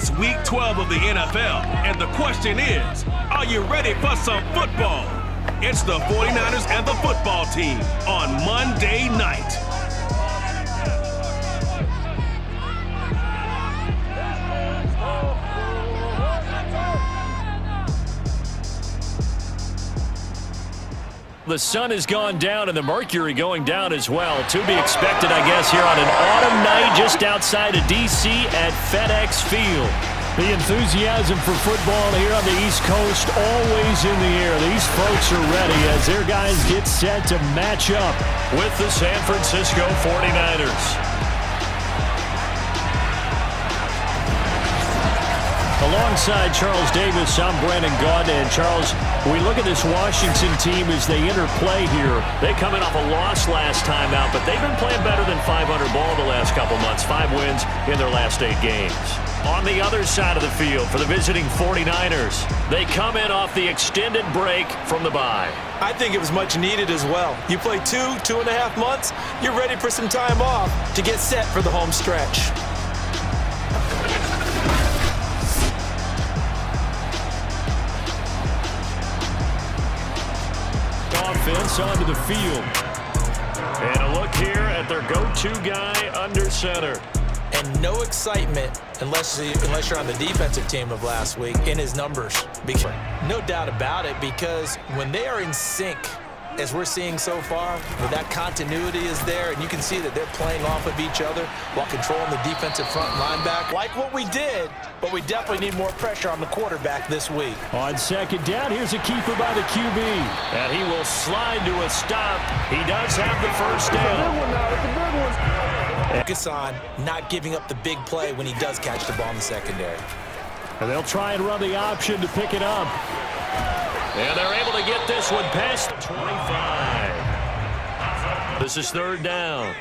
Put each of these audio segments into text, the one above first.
It's Week 12 of the NFL, and the question is, are you ready for some football? It's the 49ers and the football team on Monday night. The sun has gone down and the mercury going down as well. To be expected, I guess, here on an autumn night just outside of D.C. at FedEx Field. The enthusiasm for football here on the East Coast always in the air. These folks are ready as their guys get set to match up with the San Francisco 49ers. Alongside Charles Davis, I'm Brandon Gaudin. And Charles, we look at this Washington team as they interplay here. They coming off a loss last time out, but they've been playing better than 500 ball the last couple months. 5 wins in their last 8 games. On the other side of the field for the visiting 49ers, they come in off the extended break from the bye. I think it was much needed as well. You play 2.5 months, you're ready for some time off to get set for the home stretch. Offense onto the field. And a look here at their go-to guy under center. And no excitement unless you're on the defensive team of last week in his numbers. No doubt about it, because when they are in sync, as we're seeing so far, that continuity is there, and you can see that they're playing off of each other while controlling the defensive front linebacker. Like what we did, but we definitely need more pressure on the quarterback this week. On second down, here's a keeper by the QB. And he will slide to a stop. He does have the first down. Focus on not giving up the big play when he does catch the ball in the secondary. And they'll try and run the option to pick it up. And they're able to get this one past 25. This is third down.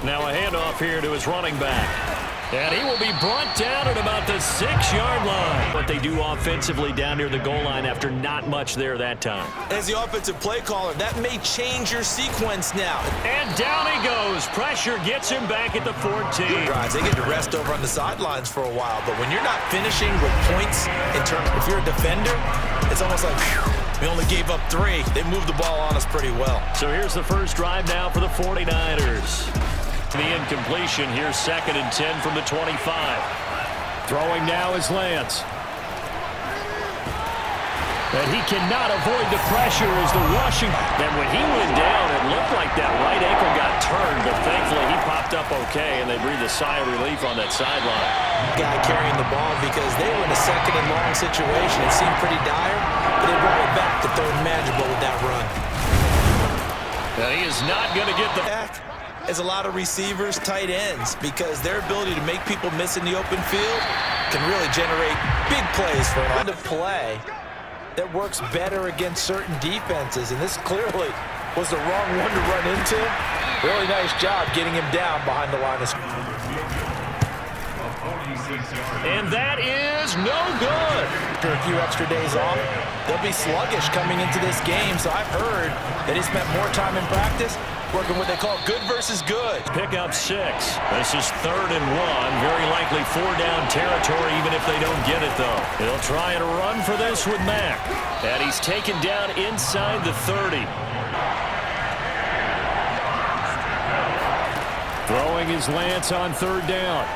Now a handoff here to his running back. And he will be brought down at about the 6-yard line. What they do offensively down near the goal line after not much there that time. As the offensive play caller, that may change your sequence now. And down he goes. Pressure gets him back at the 14. They get to rest over on the sidelines for a while, but when you're not finishing with points in terms, if you're a defender, it's almost like, whew, we only gave up 3. They moved the ball on us pretty well. So here's the first drive now for the 49ers. The incompletion here, 2nd and 10 from the 25. Throwing now is Lance. And he cannot avoid the pressure as the rushing. And when he went down, it looked like that right ankle got turned, but thankfully he popped up okay, and they breathed a sigh of relief on that sideline. Guy carrying the ball because they were in a 2nd and long situation. It seemed pretty dire, but they brought it back to 3rd and manageable with that run. Now he is not going to get the back. As a lot of receivers, tight ends, because their ability to make people miss in the open field can really generate big plays for an end of play that works better against certain defenses, and this clearly was the wrong one to run into. Really nice job getting him down behind the line of scrimmage. And that is no good. After a few extra days off, they'll be sluggish coming into this game, so I've heard that he spent more time in practice working what they call good versus good. Pick up 6. This is 3rd and 1. Very likely 4-down territory, even if they don't get it, though. They'll try and run for this with Mack. And he's taken down inside the 30. Throwing is Lance on 3rd down.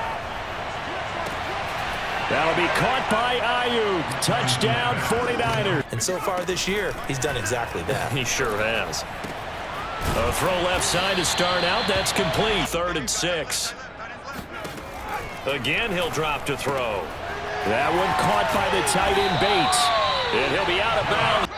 That'll be caught by Ayuk. Touchdown, 49ers. And so far this year, he's done exactly that. He sure has. A throw left side to start out. That's complete. 3rd and 6. Again, he'll drop to throw. That one caught by the tight end Bates. And he'll be out of bounds.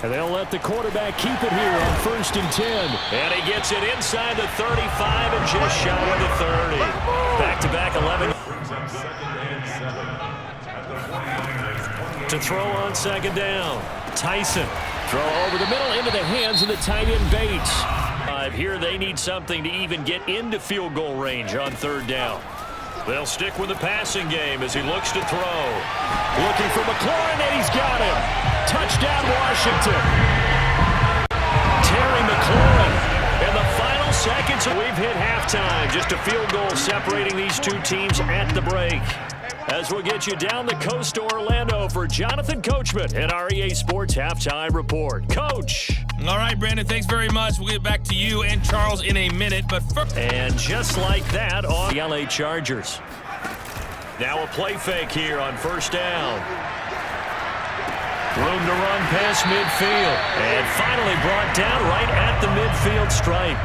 And they'll let the quarterback keep it here on 1st and 10. And he gets it inside the 35 and just shy of the 30. Back-to-back 11. To throw on 2nd down. Tyson. Throw over the middle into the hands of the tight end Bates. Here they need something to even get into field goal range on 3rd down. They'll stick with the passing game as he looks to throw. Looking for McLaurin, and he's got him. Touchdown, Washington. Terry McLaurin. In the final seconds, we've hit halftime. Just a field goal separating these two teams at the break. As we'll get you down the coast to Orlando for Jonathan Coachman and our EA Sports Halftime Report. Coach. All right, Brandon, thanks very much. We'll get back to you and Charles in a minute. But first, and just like that on the LA Chargers. Now a play fake here on first down. Room to run past midfield. And finally brought down right at the midfield stripe.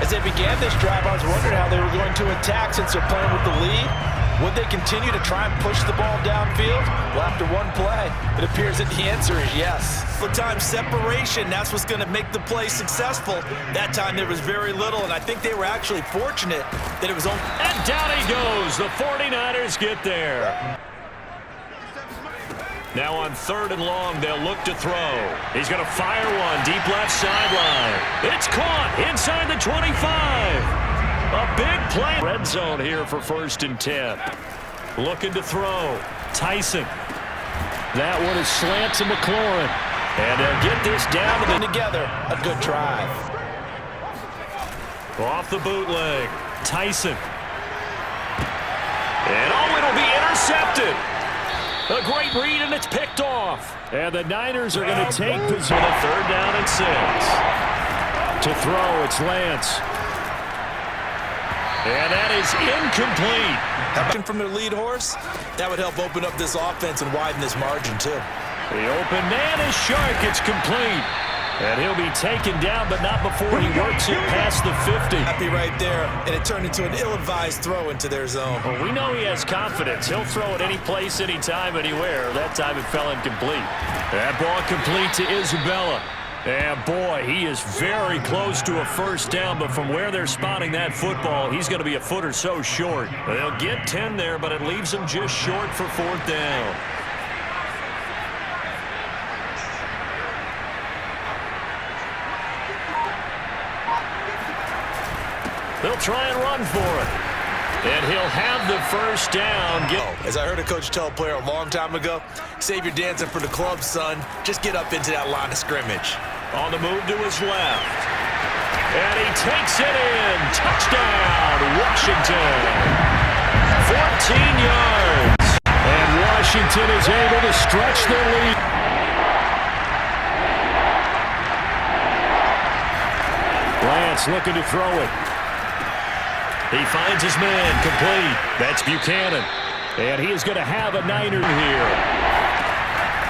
As they began this drive, I was wondering how they were going to attack since they're playing with the lead. Would they continue to try and push the ball downfield? Well, after one play, it appears that the answer is yes. Full-time separation, that's what's going to make the play successful. That time there was very little, and I think they were actually fortunate that it was only... And down he goes. The 49ers get there. Now on 3rd and long, they'll look to throw. He's going to fire one deep left sideline. It's caught inside the 25. A big play. Red zone here for 1st and 10. Looking to throw. Tyson. That one is slant to McLaurin. And they'll get this down to the together. A good drive. Off the bootleg. Tyson. And it'll be intercepted. A great read, and it's picked off. And the Niners are going to take position. A 3rd down and 6. To throw, it's Lance. And that is incomplete. From their lead horse, that would help open up this offense and widen this margin, too. The open man is Shark. It's complete. And he'll be taken down, but not before he works it past the 50. Happy right there, and it turned into an ill-advised throw into their zone. Well, we know he has confidence. He'll throw it any place, anytime, anywhere. That time it fell incomplete. That ball complete to Isabella. And boy, he is very close to a 1st down, but from where they're spotting that football, he's going to be a foot or so short. They'll get 10 there, but it leaves them just short for 4th down. They'll try and run for it. And he'll have the 1st down. As I heard a coach tell a player a long time ago, save your dancing for the club, son. Just get up into that line of scrimmage. On the move to his left. And he takes it in. Touchdown, Washington. 14 yards. And Washington is able to stretch their lead. Lance looking to throw it. He finds his man, complete. That's Buchanan. And he is going to have a Niner here.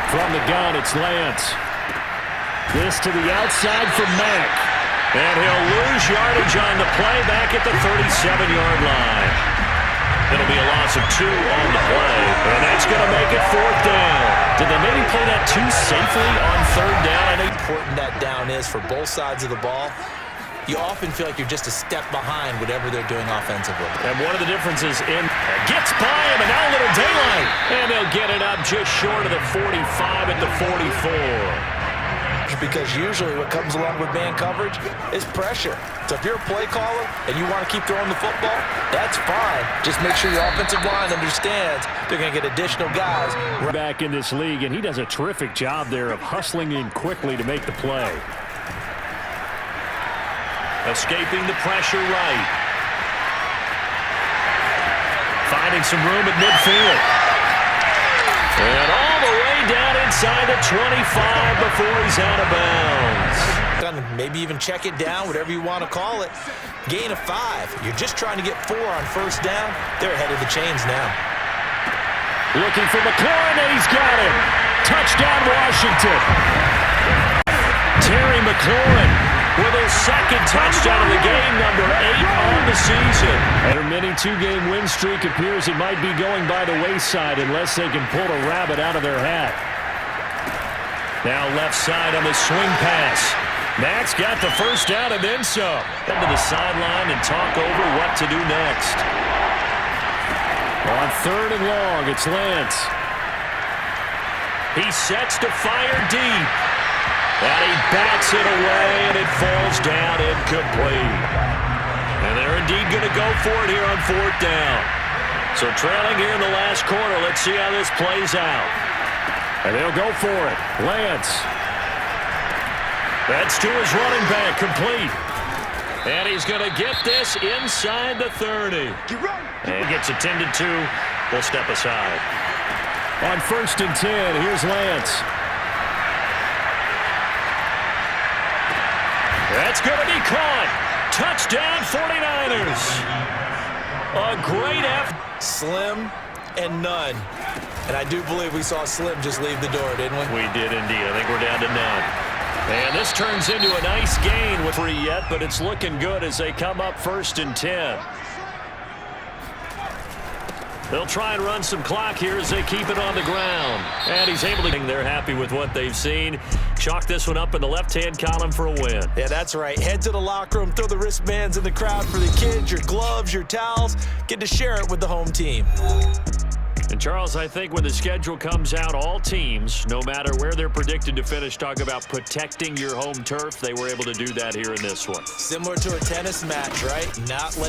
From the gun, it's Lance. This to the outside for Mack. And he'll lose yardage on the play back at the 37-yard line. It'll be a loss of 2 on the play. And that's going to make it 4th down. Did they maybe play that too safely on 3rd down? I know how important that down is for both sides of the ball. You often feel like you're just a step behind whatever they're doing offensively. And one of the differences gets by him, and now a little daylight. And they'll get it up just short of the 45 at the 44. Because usually what comes along with man coverage is pressure. So if you're a play caller and you want to keep throwing the football, that's fine. Just make sure your offensive line understands they're going to get additional guys. Back in this league, and he does a terrific job there of hustling in quickly to make the play. Escaping the pressure right. Finding some room at midfield. And all the way down inside the 25 before he's out of bounds. Maybe even check it down, whatever you want to call it. Gain of 5. You're just trying to get 4 on 1st down. They're ahead of the chains now. Looking for McLaurin, and he's got him. Touchdown, Washington. Terry McLaurin with his 2nd touchdown of the game, number 8 on the season. Their mini 2-game win streak appears it might be going by the wayside unless they can pull a rabbit out of their hat. Now left side on the swing pass. Mack's got the 1st down and then some. Into the sideline and talk over what to do next. On 3rd and long, it's Lance. He sets to fire deep. And he bats it away, and it falls down incomplete. And they're indeed going to go for it here on 4th down. So trailing here in the last quarter, let's see how this plays out. And they'll go for it. Lance. That's to his running back, complete. And he's going to get this inside the 30. And gets attended to. We'll step aside. On 1st and 10, here's Lance. That's going to be caught. Touchdown, 49ers. A great effort. Slim and none. And I do believe we saw Slim just leave the door, didn't we? We did indeed. I think we're down to none. And this turns into a nice gain with 3 yet, but it's looking good as they come up 1st and 10. They'll try and run some clock here as they keep it on the ground. And he's able to. They're happy with what they've seen. Chalk this one up in the left-hand column for a win. Yeah, that's right. Head to the locker room, throw the wristbands in the crowd for the kids, your gloves, your towels. Get to share it with the home team. And, Charles, I think when the schedule comes out, all teams, no matter where they're predicted to finish, talk about protecting your home turf. They were able to do that here in this one. Similar to a tennis match, right? Not let